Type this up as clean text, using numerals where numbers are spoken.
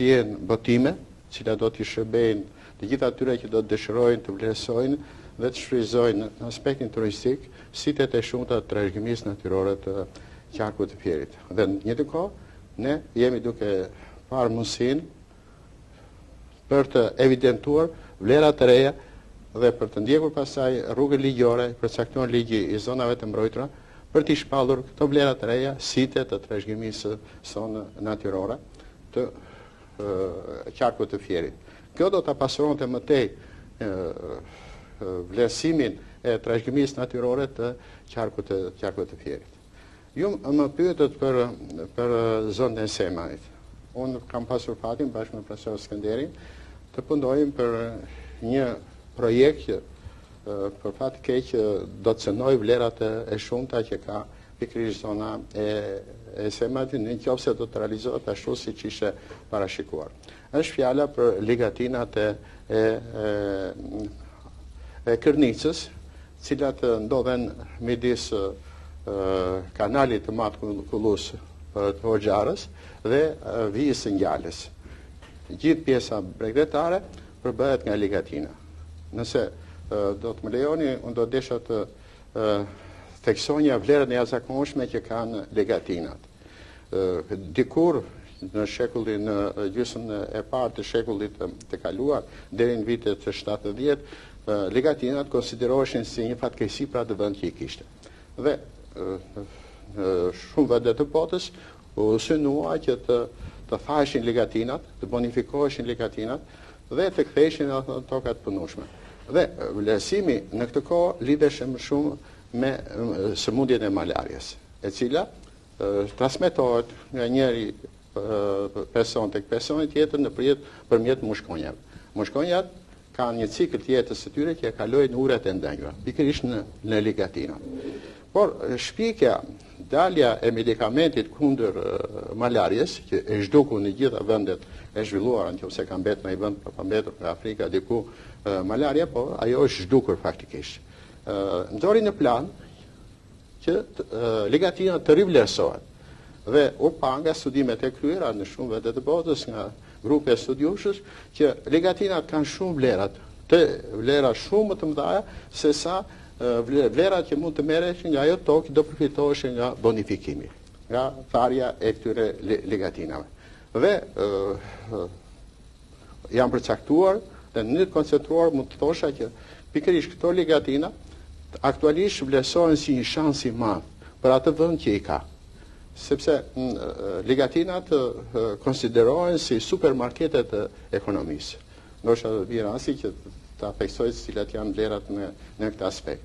të jenë botime, cilat do t'i shërbejnë të gjitha atyre që do të dëshirojnë të vlerësojnë dhe të shfrytëzojnë në aspektin turistik sitet e shumta të trashëgimisë natyrore të qarkut të Fierit. Dhe në njëjtën kohë, ne jemi duke parë mundësinë për të evidentuar vlerat të reja dhe për të ndjekur pasaj rrugën ligjore, përcaktuar ligji i zonave të mbrojtura, për t'i shpallur këto vlera të reja, site të trashëgimisë sonë natyrore të qarkut të Fierit. Kjo do të pasuronte më tej vlerësimin e trashëgimisë natyrore të qarkut të Fierit. Ju më pyetët për zonën e Semanit. Unë kam pasur fatin bashkë me profesor Skenderin të pundojmë për një projekt që për fat keq do të cënoj vlerat e shumta që ka pikërisht zona e Semanit nëse do të realizohet ashtu siç ishte parashikuar. Është fjala për ligatinat e Kërnicës, cilat ndodhen midis kanalit të Matkullus të Hoxharës dhe vijës së Ngjalës. Gjithë pjesa bregdetare përbëhet nga ligatina. Nëse do të më lejoni, unë do desha të theksonja vlerën e jashtëzakonshme që kanë ligatinat. Dikur në shekullin në gjysmën e parë të shekullit të kaluar deri në vitet 70, ligatinat konsideroheshin si një fatkeqësi pra të vend që i kishte. Dhe shumë vende të botës u synua që të thashin ligatinat, të bonifikoheshin ligatinat dhe të ktheheshin në tokat punueshme. Dhe vlerësimi në këtë kohë lidheshë më shumë me sëmundjen e malarjes, e cila transmetohet nga njëri person tek personi tjetër përmjet mushkonjave. Mushkonjat kanë një cikël të jetës së tyre që e kalojnë në uret e ndenjura, pikërisht në ligatina. Por shpikja, dalja e medikamentit kundër malarjes, që e zhduku në gjitha vendet e zhvilluara, nëse ka mbet në një vend pa mbetur nga Afrika diku malarja, po ajo është zhdukur faktikisht. Ndori në plan që ligatina të rivlerësohet. Dhe u pa nga studimet e kryera në shumë vende të botës, nga grupe studiushës, që ligatinat kanë shumë vlera shumë më të mëdha se sa vlerat që mund të merreshin nga ajo tokë do përfitoheshin nga bonifikimi, nga tharja e këtyre ligatinave. Dhe janë përcaktuar dhe në të koncentruar mund të thosha që pikërisht këto ligatina aktualisht vlerësohen si një shans i madh për atë vend që i ka. Sepse ligatinat konsiderohen si supermarketet e ekonomisë. Ndoshta do vi rasti që ta theksoj cilat janë vlerat në këtë aspekt.